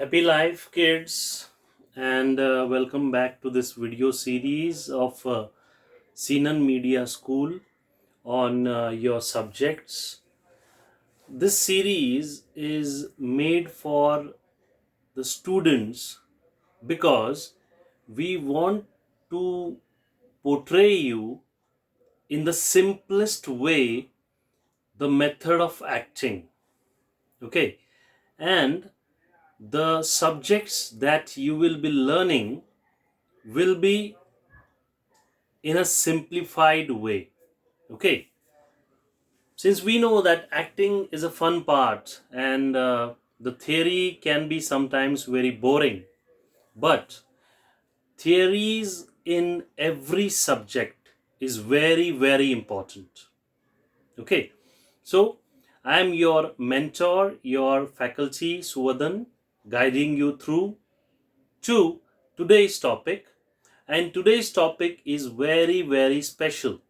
Happy life, kids, and welcome back to this video series of Sinan Media School on your subjects. This series is made for the students because we want to portray you in the simplest way the method of acting. Okay, and the subjects that you will be learning will be in a simplified way. Okay, since we know that acting is a fun part and the theory can be sometimes very boring, but theories in every subject is very important. Okay, so I am your mentor, your faculty Suvahhdan, guiding you through to today's topic. And today's topic is very special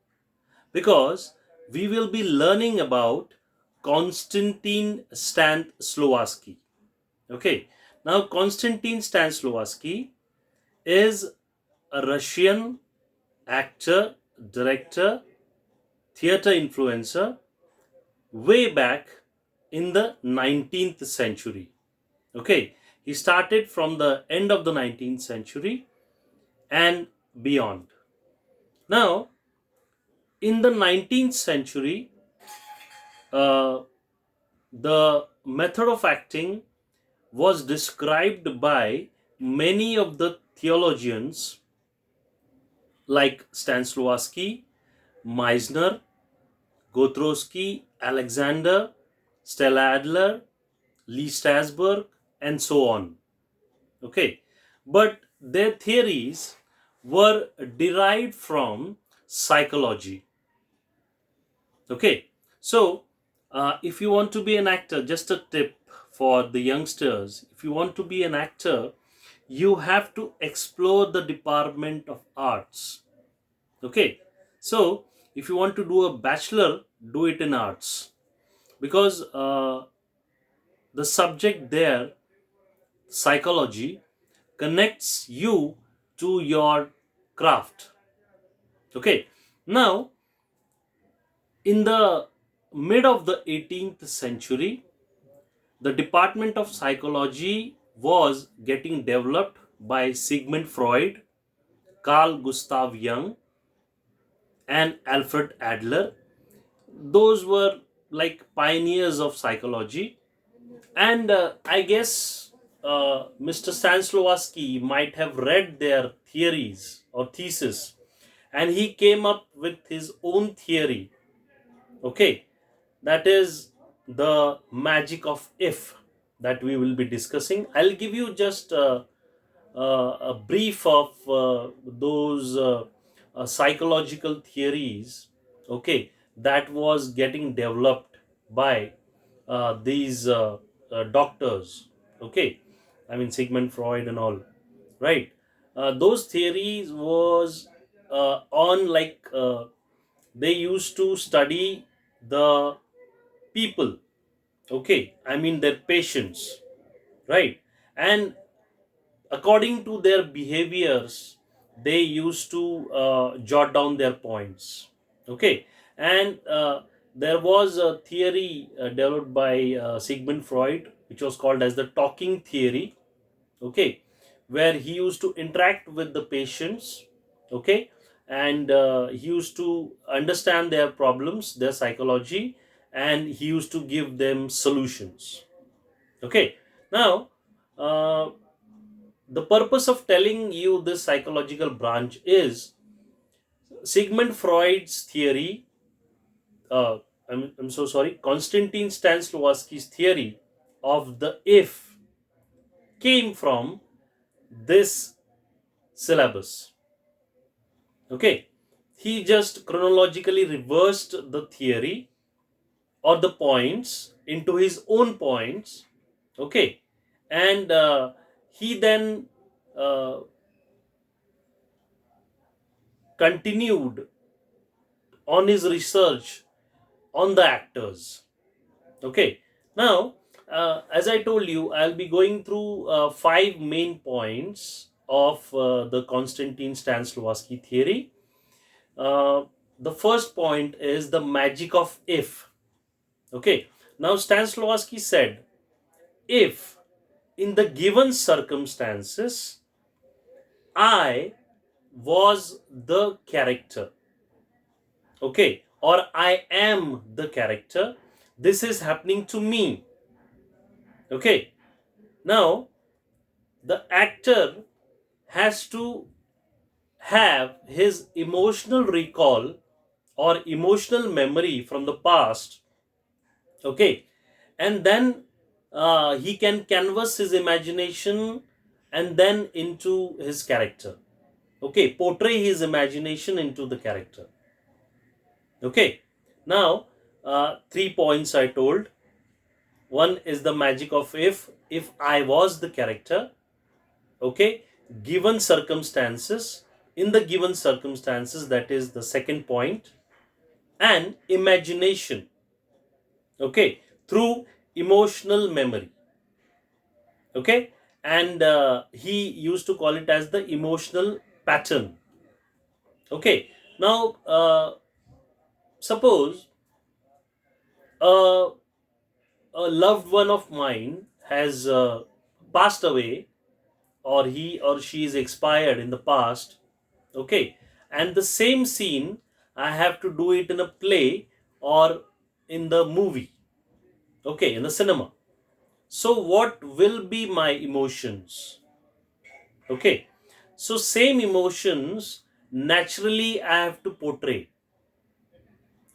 because we will be learning about Konstantin Stanislavski. Okay, now Konstantin Stanislavski is a Russian actor, director, theater influencer way back in the 19th century. Okay, he started from the end of the 19th century and beyond. Now, in the 19th century, uh, the method of acting was described by many of the theologians like Stanslavski, Meisner, Gotrowski, Alexander, Stella Adler, Lee Strasberg, and so on. Okay, but their theories were derived from psychology. Okay, so if you want to be an actor, just a tip for the youngsters, if you want to be an actor, you have to explore the department of arts. Okay, so if you want to do a bachelor, do it in arts because the subject there, psychology, connects you to your craft. Okay, now in the mid of the 18th century, the department of psychology was getting developed by Sigmund Freud, Carl Gustav Jung, and Alfred Adler. Those were like pioneers of psychology. And I guess Mr. Stanslavski might have read their theories or thesis, and he came up with his own theory. Okay, that is the magic of if that we will be discussing. I'll give you just a brief of those psychological theories, okay, that was getting developed by these doctors. Okay, I mean Sigmund Freud and all, right? Those theories was on like they used to study the people, okay, I mean their patients, right? And according to their behaviors, they used to jot down their points, okay. And there was a theory developed by Sigmund Freud, which was called as the talking theory, okay, where he used to interact with the patients, okay, and he used to understand their problems, their psychology, and he used to give them solutions. Okay, now uh, the purpose of telling you this psychological branch is Sigmund Freud's theory. Uh, I'm so sorry. Konstantin Stanislavski's theory of the if came from this syllabus. Okay, he just chronologically reversed the theory or the points into his own points. Okay, and he then uh, continued on his research on the actors. Okay, now as I told you, I'll be going through five main points of the Konstantin Stanislavski theory. Uh, the first point is the magic of if. Okay. Now, Stanislavski said, if in the given circumstances I was the character, okay, or I am the character, this is happening to me. Okay. Now, the actor has to have his emotional recall or emotional memory from the past, okay, and then he can canvas his imagination and then into his character, okay, portray his imagination into the character. Okay. Now, 3 points I told. One is the magic of if I was the character, okay, given circumstances, in the given circumstances, that is the second point, and imagination, okay, through emotional memory, okay, and he used to call it as the emotional pattern. Okay. Now, suppose uh, a loved one of mine has passed away, or he or she is expired in the past, okay, and the same scene I have to do it in a play or in the movie, okay, in the cinema. So what will be my emotions? Okay. So same emotions naturally I have to portray.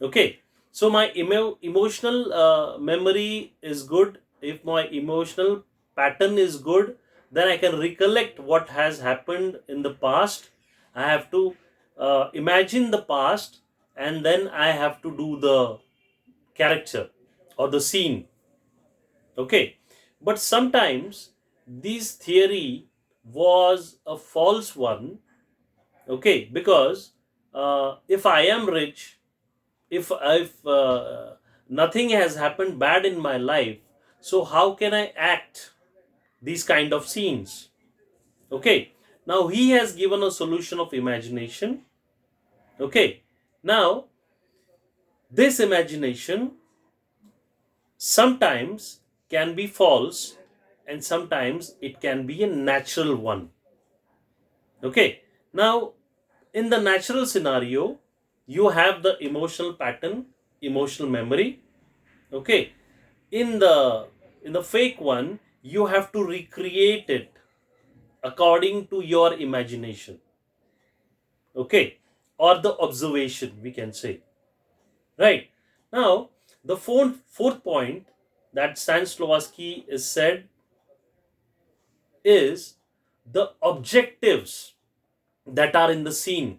Okay. So my emotional memory is good. If my emotional pattern is good, then I can recollect what has happened in the past. I have to imagine the past, and then I have to do the character or the scene. Okay. But sometimes this theory was a false one, okay, because if I am rich, if nothing has happened bad in my life, so how can I act these kind of scenes? Okay. Now he has given a solution of imagination. Okay. Now, this imagination sometimes can be false, and sometimes it can be a natural one. Okay. Now, in the natural scenario, you have the emotional pattern, emotional memory. Okay. In the fake one, you have to recreate it according to your imagination. Okay. Or the observation, we can say. Right. Now, the fourth point that Stanislavski is said is the objectives that are in the scene.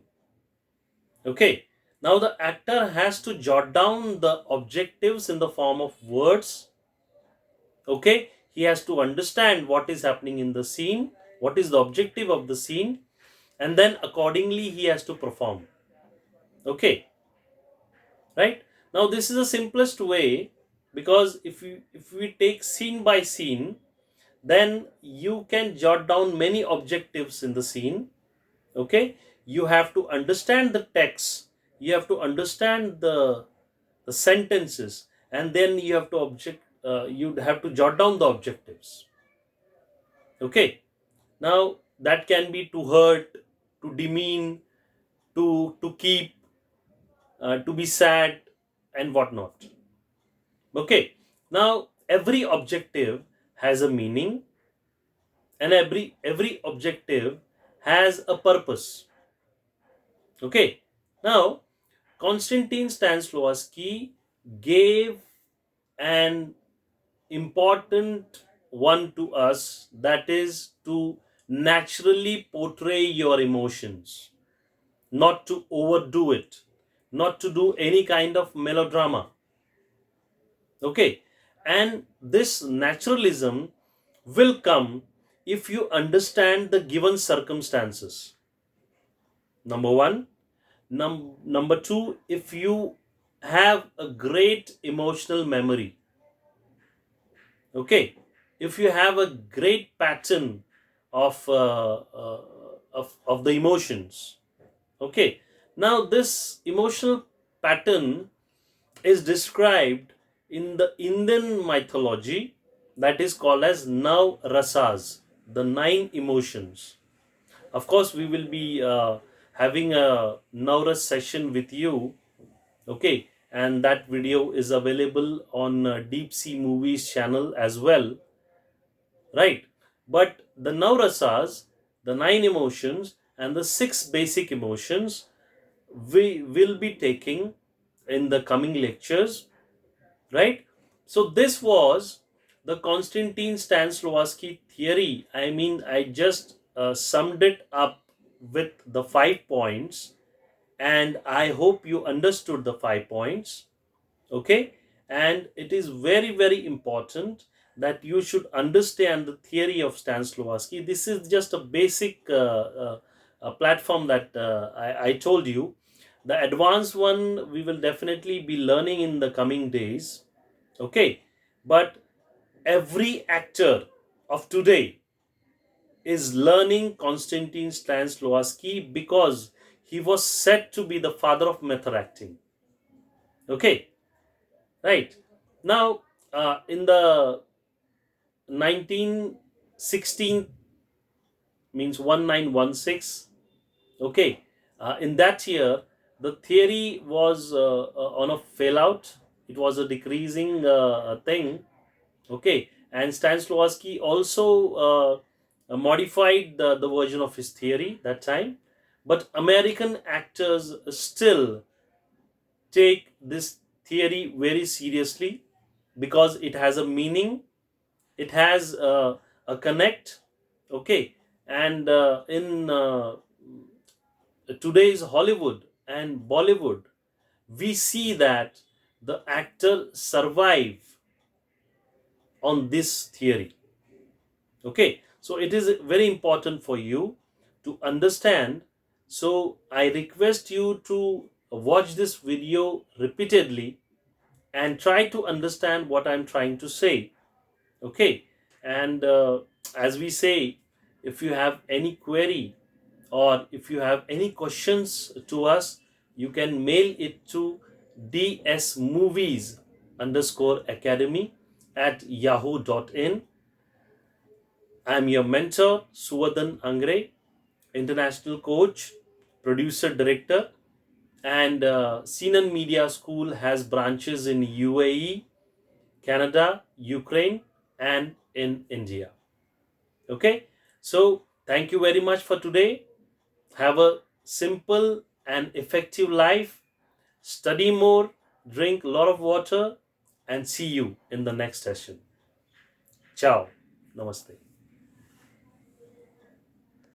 Okay. Now the actor has to jot down the objectives in the form of words. Okay. He has to understand what is happening in the scene, what is the objective of the scene, and then accordingly he has to perform. Okay. Right. Now this is the simplest way, because if we take scene by scene, then you can jot down many objectives in the scene. Okay. You have to understand the text, you have to understand the sentences, and then you have to you have to jot down the objectives. Okay. Now that can be to hurt, to demean, to keep, to be sad, and whatnot. Okay. Now every objective has a meaning, and every objective has a purpose. Okay. Now, Konstantin Stanislavski gave an important one to us, that is to naturally portray your emotions, not to overdo it, not to do any kind of melodrama. Okay. And this naturalism will come if you understand the given circumstances. Number one. Number two, if you have a great emotional memory. Okay, if you have a great pattern of the emotions. Okay, now this emotional pattern is described in the Indian mythology, that is called as Nav Rasas, the nine emotions. Of course, we will be having a Navras session with you. Okay, and that video is available on Deep Sea Movies channel as well, right? But the Navrasas, the nine emotions, and the six basic emotions we will be taking in the coming lectures, right? So this was the Konstantin Stanislavski theory. I mean, I just summed it up with the 5 points, and I hope you understood the 5 points. Okay, and it is very, very important that you should understand the theory of Stanislavski. This is just a basic platform that I told you. The advanced one we will definitely be learning in the coming days. Okay, but every actor of today is learning Konstantin Stanislavski because he was said to be the father of method acting. Okay, right. Now, in the 1916, means 1916, okay, in that year, the theory was on a fail out. It was a decreasing thing. Okay, and Stanislavski also modified the version of his theory that time, but American actors still take this theory very seriously because it has a meaning, it has a connect. Okay, and in today's Hollywood and Bollywood, we see that the actor survive on this theory. Okay, so it is very important for you to understand. So I request you to watch this video repeatedly and try to understand what I'm trying to say. Okay, and as we say, if you have any query or if you have any questions to us, you can mail it to dsmovies_academy@yahoo.in. I'm your mentor, Suvahhdan Angre, international coach, producer, director, and Sinan Media School has branches in UAE, Canada, Ukraine, and in India. Okay, so thank you very much for today. Have a simple and effective life. Study more, drink a lot of water, and see you in the next session. Ciao. Namaste.